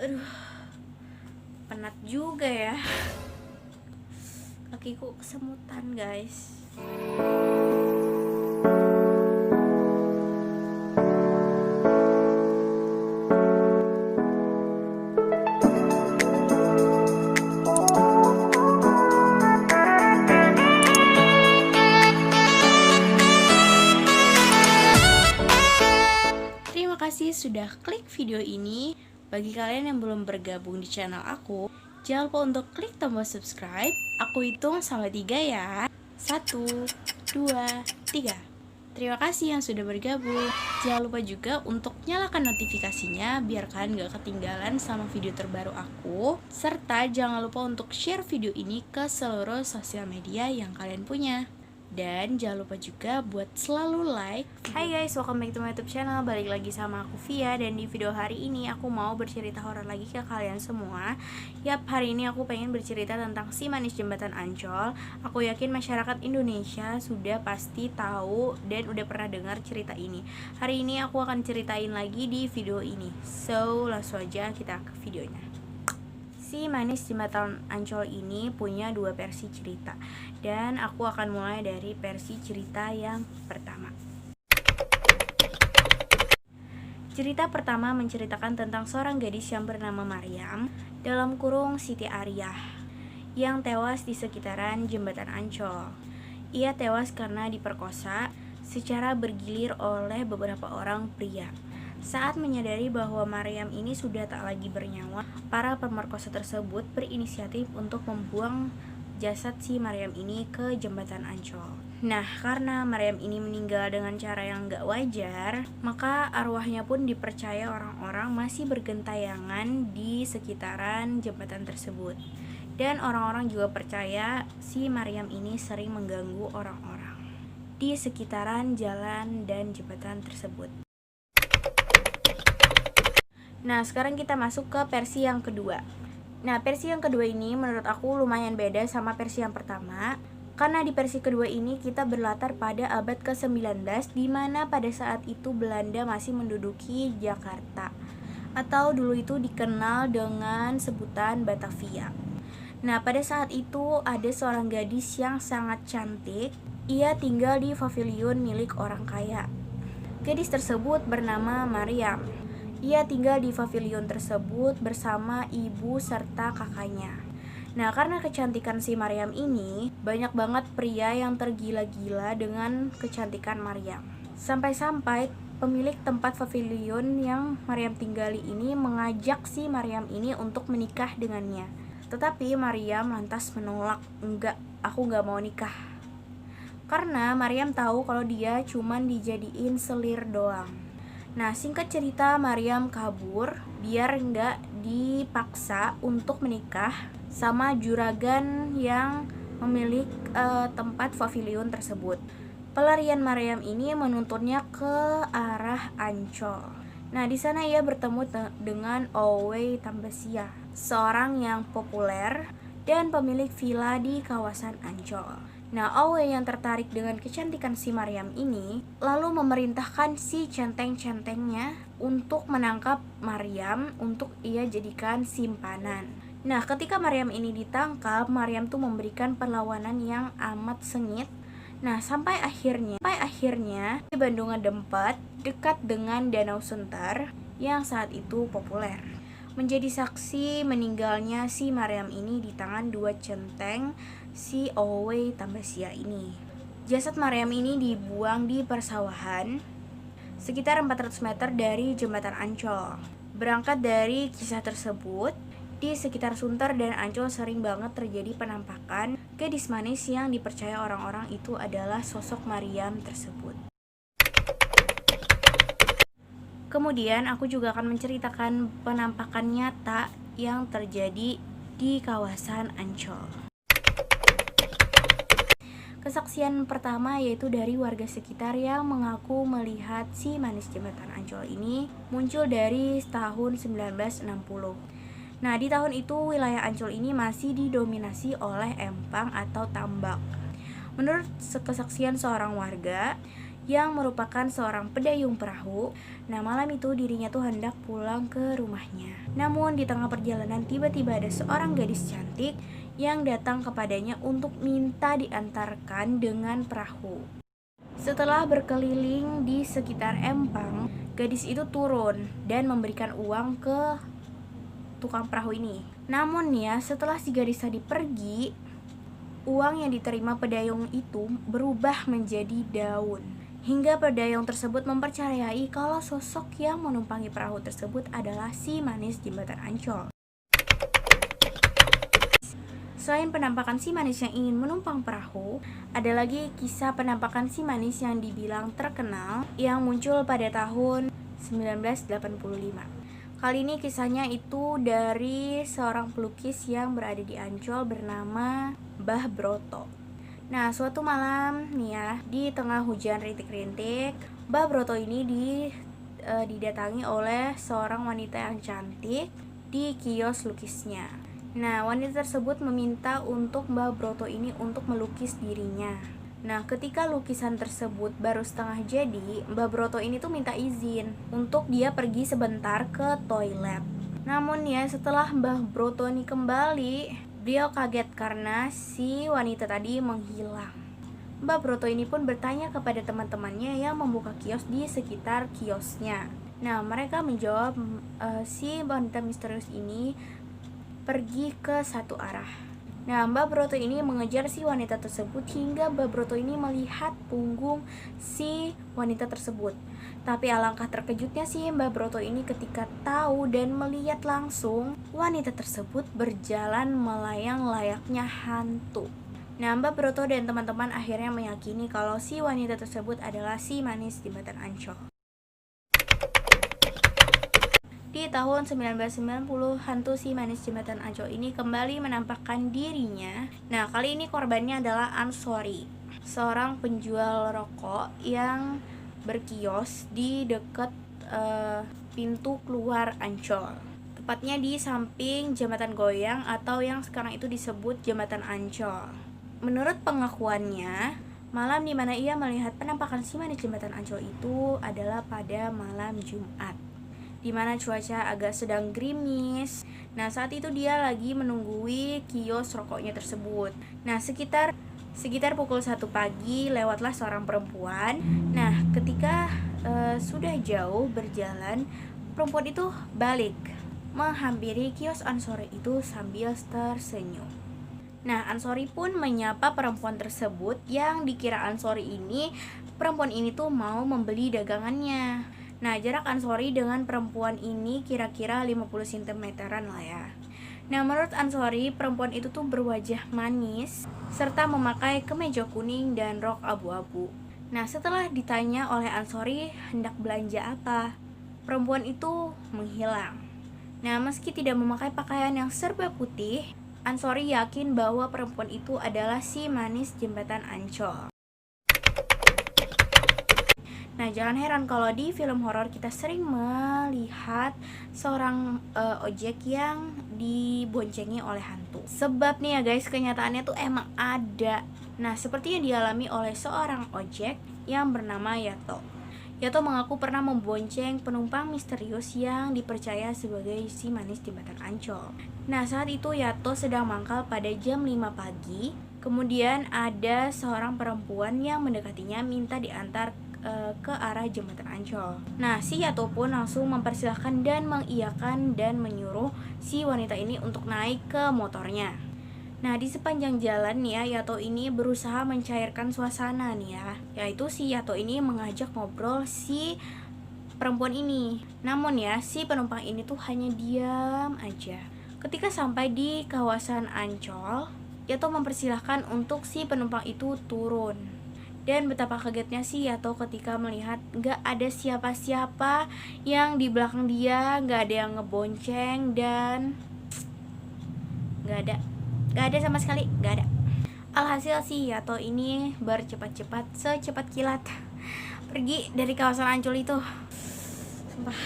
Aduh, penat juga ya. Kakiku kesemutan, guys. Terima kasih sudah klik video ini. Bagi kalian yang belum bergabung di channel aku, jangan lupa untuk klik tombol subscribe. Aku hitung sampai 3 ya. 1, 2, 3. Terima kasih yang sudah bergabung. Jangan lupa juga untuk nyalakan notifikasinya biar kalian gak ketinggalan sama video terbaru aku. Serta jangan lupa untuk share video ini ke seluruh sosial media yang kalian punya. Dan jangan lupa juga buat selalu like. Hai guys, welcome back to my YouTube channel. Balik lagi sama aku Via. Dan di video hari ini aku mau bercerita horor lagi ke kalian semua. Yap, hari ini aku pengen bercerita tentang Si Manis Jembatan Ancol. Aku yakin masyarakat Indonesia sudah pasti tahu dan udah pernah dengar cerita ini. Hari ini aku akan ceritain lagi di video ini. So, langsung aja kita ke videonya. Si Manis Jembatan Ancol ini punya dua versi cerita, dan aku akan mulai dari versi cerita yang pertama. Cerita pertama menceritakan tentang seorang gadis yang bernama Maryam, dalam kurung Siti Ariyah, yang tewas di sekitaran Jembatan Ancol. Ia tewas karena diperkosa secara bergilir oleh beberapa orang pria. Saat menyadari bahwa Maryam ini sudah tak lagi bernyawa, para pemerkosa tersebut berinisiatif untuk membuang jasad si Maryam ini ke Jembatan Ancol. Nah, karena Maryam ini meninggal dengan cara yang gak wajar, maka arwahnya pun dipercaya orang-orang masih bergentayangan di sekitaran jembatan tersebut. Dan orang-orang juga percaya si Maryam ini sering mengganggu orang-orang di sekitaran jalan dan jembatan tersebut. Nah, sekarang kita masuk ke versi yang kedua. Nah, versi yang kedua ini menurut aku lumayan beda sama versi yang pertama. Karena di versi kedua ini kita berlatar pada abad ke-19, di mana pada saat itu Belanda masih menduduki Jakarta, atau dulu itu dikenal dengan sebutan Batavia. Nah, pada saat itu ada seorang gadis yang sangat cantik. Ia tinggal di pavilion milik orang kaya. Gadis tersebut bernama Maryam. Ia tinggal di pavilion tersebut bersama ibu serta kakaknya. Nah, karena kecantikan si Maryam ini, banyak banget pria yang tergila-gila dengan kecantikan Maryam. Sampai-sampai pemilik tempat pavilion yang Maryam tinggali ini mengajak si Maryam ini untuk menikah dengannya. Tetapi Maryam lantas menolak, "Enggak, aku enggak mau nikah." Karena Maryam tahu kalau dia cuman dijadiin selir doang. Nah, singkat cerita, Maryam kabur biar nggak dipaksa untuk menikah sama juragan yang memiliki tempat pavilion tersebut. Pelarian Maryam ini menuntunnya ke arah Ancol. Nah, di sana ia bertemu dengan Owe Tambasia, seorang yang populer dan pemilik villa di kawasan Ancol. Nah, Owe yang tertarik dengan kecantikan si Maryam ini lalu memerintahkan si centeng-centengnya untuk menangkap Maryam untuk ia jadikan simpanan. Nah, ketika Maryam ini ditangkap, Maryam tuh memberikan perlawanan yang amat sengit. Nah, sampai akhirnya di Bandungan Dempet, dekat dengan Danau Sunter yang saat itu populer, menjadi saksi meninggalnya si Maryam ini di tangan dua centeng si Owe Tambasia ini. Jasad Maryam ini dibuang di persawahan sekitar 400 meter dari Jembatan Ancol. Berangkat dari kisah tersebut, di sekitar Sunter dan Ancol sering banget terjadi penampakan gadis manis yang dipercaya orang-orang itu adalah sosok Maryam tersebut. Kemudian aku juga akan menceritakan penampakan nyata yang terjadi di kawasan Ancol. Kesaksian pertama yaitu dari warga sekitar yang mengaku melihat si Manis Jembatan Ancol ini muncul dari tahun 1960. Nah, di tahun itu wilayah Ancol ini masih didominasi oleh empang atau tambak. Menurut kesaksian seorang warga, yang merupakan seorang pedayung perahu. Nah, malam itu dirinya tuh hendak pulang ke rumahnya. Namun di tengah perjalanan tiba-tiba ada seorang gadis cantik yang datang kepadanya untuk minta diantarkan dengan perahu. Setelah berkeliling di sekitar empang, gadis itu turun dan memberikan uang ke tukang perahu ini. Namun ya, setelah si gadis tadi pergi, uang yang diterima pedayung itu berubah menjadi daun. Hingga pedayung tersebut mempercayai kalau sosok yang menumpangi perahu tersebut adalah si manis jembatan Ancol. Selain penampakan si manis yang ingin menumpang perahu, ada lagi kisah penampakan si manis yang dibilang terkenal yang muncul pada tahun 1985. Kali ini kisahnya itu dari seorang pelukis yang berada di Ancol bernama Mbah Broto. Nah, suatu malam nih ya, di tengah hujan rintik-rintik, Mbah Broto ini didatangi oleh seorang wanita yang cantik di kios lukisnya. Nah, wanita tersebut meminta untuk Mbah Broto ini untuk melukis dirinya. Nah, ketika lukisan tersebut baru setengah jadi, Mbah Broto ini tuh minta izin untuk dia pergi sebentar ke toilet. Namun ya, setelah Mbah Broto ini kembali, beliau kaget karena si wanita tadi menghilang. Mbah Broto ini pun bertanya kepada teman-temannya yang membuka kios di sekitar kiosnya. Nah, mereka menjawab si wanita misterius ini pergi ke satu arah. Nah, Mbah Broto ini mengejar si wanita tersebut hingga Mbah Broto ini melihat punggung si wanita tersebut. Tapi alangkah terkejutnya si Mbah Broto ini ketika tahu dan melihat langsung wanita tersebut berjalan melayang layaknya hantu. Nah, Mbah Broto dan teman-teman akhirnya meyakini kalau si wanita tersebut adalah si manis jembatan Ancol. Di tahun 1990, hantu si manis jembatan Ancol ini kembali menampakkan dirinya. Nah, kali ini korbannya adalah Ansori, seorang penjual rokok yang berkios di dekat pintu keluar Ancol. Tepatnya di samping jembatan goyang atau yang sekarang itu disebut jembatan Ancol. Menurut pengakuannya, malam di mana ia melihat penampakan si manis jembatan Ancol itu adalah pada malam Jumat, di mana cuaca agak sedang gerimis. Nah, saat itu dia lagi menunggui kios rokoknya tersebut. Nah, sekitar pukul 1 pagi lewatlah seorang perempuan. Nah, ketika sudah jauh berjalan, perempuan itu balik menghampiri kios Ansori itu sambil tersenyum. Nah, Ansori pun menyapa perempuan tersebut yang dikira Ansori ini, perempuan ini tuh mau membeli dagangannya. Nah, jarak Ansori dengan perempuan ini kira-kira 50 cm-an lah ya. Nah, menurut Ansori, perempuan itu tuh berwajah manis serta memakai kemeja kuning dan rok abu-abu. Nah, setelah ditanya oleh Ansori hendak belanja apa, perempuan itu menghilang. Nah, meski tidak memakai pakaian yang serba putih, Ansori yakin bahwa perempuan itu adalah si manis jembatan Ancol. Nah, jangan heran kalau di film horor kita sering melihat seorang ojek yang diboncengi oleh hantu. Sebab nih ya guys, kenyataannya tuh emang ada. Nah, seperti yang dialami oleh seorang ojek yang bernama Yato. Yato mengaku pernah membonceng penumpang misterius yang dipercaya sebagai si manis jembatan Ancol. Nah, saat itu Yato sedang mangkal pada jam 5 pagi. Kemudian ada seorang perempuan yang mendekatinya minta diantar ke arah jembatan Ancol. Nah, si Yato pun langsung mempersilahkan dan mengiyakan dan menyuruh si wanita ini untuk naik ke motornya. Nah, di sepanjang jalan nih ya, Yato ini berusaha mencairkan suasana nih ya, yaitu si Yato ini mengajak ngobrol si perempuan ini. Namun ya, si penumpang ini tuh hanya diam aja. Ketika sampai di kawasan Ancol, Yato mempersilahkan untuk si penumpang itu turun. Dan betapa kagetnya si Yato ketika melihat gak ada siapa-siapa yang di belakang dia, gak ada yang ngebonceng, dan gak ada sama sekali, gak ada. Alhasil si Yato ini bercepat-cepat, secepat kilat pergi dari kawasan Ancol itu. Sumpah.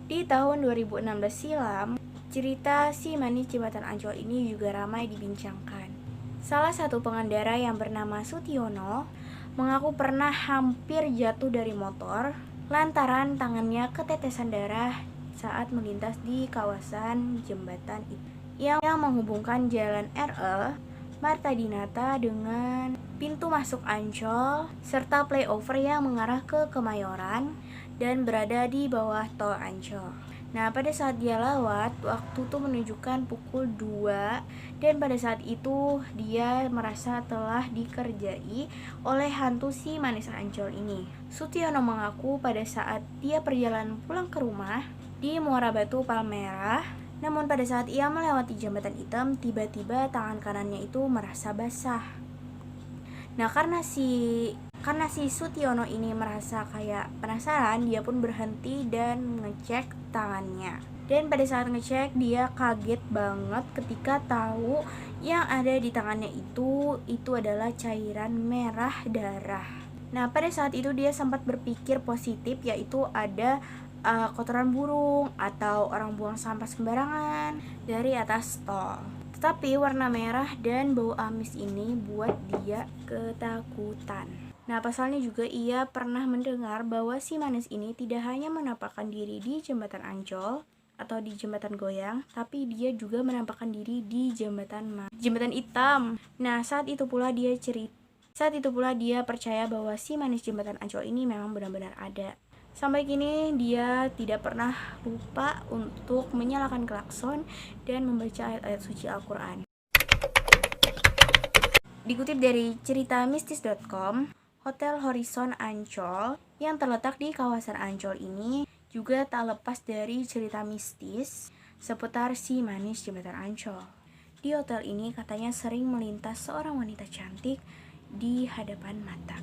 Di tahun 2016 silam, cerita si manis jembatan Ancol ini juga ramai dibincangkan. Salah satu pengendara yang bernama Sutiono mengaku pernah hampir jatuh dari motor lantaran tangannya ketetesan darah saat melintas di kawasan jembatan itu yang menghubungkan Jalan RE Marta Dinata dengan pintu masuk Ancol serta flyover yang mengarah ke Kemayoran dan berada di bawah tol Ancol. Nah, pada saat dia lewat, waktu itu menunjukkan pukul 2 dan pada saat itu dia merasa telah dikerjai oleh hantu si manis Ancol ini. Sutiono mengaku pada saat dia perjalanan pulang ke rumah di Muara Batu Palmerah, namun pada saat ia melewati jembatan hitam, tiba-tiba tangan kanannya itu merasa basah. Nah, karena si Sutiono ini merasa kayak penasaran, dia pun berhenti dan ngecek tangannya. Dan pada saat ngecek, dia kaget banget ketika tahu yang ada di tangannya itu adalah cairan merah darah. Nah, pada saat itu dia sempat berpikir positif, yaitu ada kotoran burung atau orang buang sampah sembarangan dari atas tol. Tetapi warna merah dan bau amis ini buat dia ketakutan. Nah, pasalnya juga ia pernah mendengar bahwa si manis ini tidak hanya menampakkan diri di jembatan Ancol atau di jembatan goyang, tapi dia juga menampakkan diri di jembatan hitam. Nah, saat itu pula dia percaya bahwa si manis jembatan Ancol ini memang benar-benar ada. Sampai kini dia tidak pernah lupa untuk menyalakan klakson dan membaca ayat-ayat suci Al-Quran. Dikutip dari ceritamistis.com, Hotel Horizon Ancol yang terletak di kawasan Ancol ini juga tak lepas dari cerita mistis seputar si manis jembatan Ancol. Di hotel ini katanya sering melintas seorang wanita cantik di hadapan mata.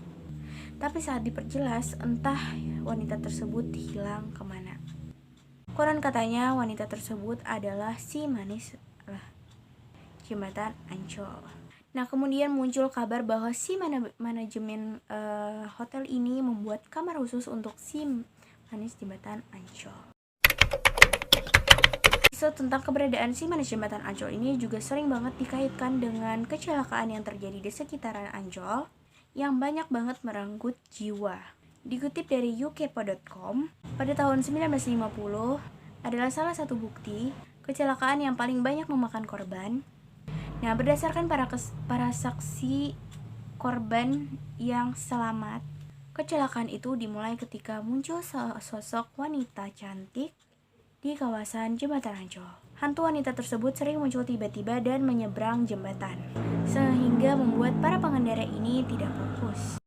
Tapi saat diperjelas, entah wanita tersebut hilang kemana. Konon katanya wanita tersebut adalah si manis jembatan Ancol. Nah, kemudian muncul kabar bahwa si manajemen hotel ini membuat kamar khusus untuk si manis jembatan Ancol. Isu tentang keberadaan si manis jembatan Ancol ini juga sering banget dikaitkan dengan kecelakaan yang terjadi di sekitaran Ancol yang banyak banget merenggut jiwa. Dikutip dari ukpo.com, pada tahun 1950 adalah salah satu bukti kecelakaan yang paling banyak memakan korban. Nah, berdasarkan para saksi korban yang selamat, kecelakaan itu dimulai ketika muncul sosok wanita cantik di kawasan jembatan Ancol. Hantu wanita tersebut sering muncul tiba-tiba dan menyeberang jembatan, sehingga membuat para pengendara ini tidak fokus.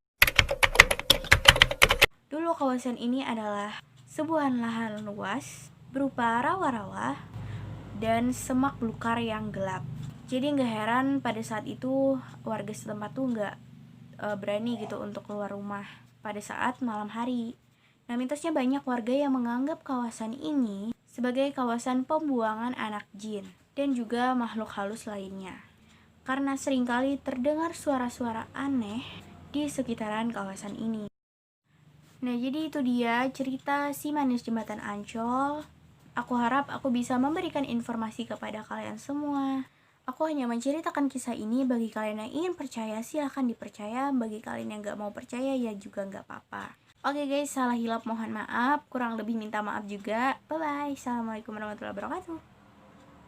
Dulu kawasan ini adalah sebuah lahan luas berupa rawa-rawa dan semak belukar yang gelap. Jadi nggak heran pada saat itu warga setempat tuh nggak berani gitu untuk keluar rumah pada saat malam hari. Nah, mitosnya banyak warga yang menganggap kawasan ini sebagai kawasan pembuangan anak jin dan juga makhluk halus lainnya, karena seringkali terdengar suara-suara aneh di sekitaran kawasan ini. Nah, jadi itu dia cerita si manis jembatan Ancol. Aku harap aku bisa memberikan informasi kepada kalian semua. Aku hanya menceritakan kisah ini. Bagi kalian yang ingin percaya, silahkan dipercaya. Bagi kalian yang gak mau percaya, ya juga gak apa-apa. Oke guys, salah hilap mohon maaf. Kurang lebih minta maaf juga. Bye-bye. Assalamualaikum warahmatullahi wabarakatuh.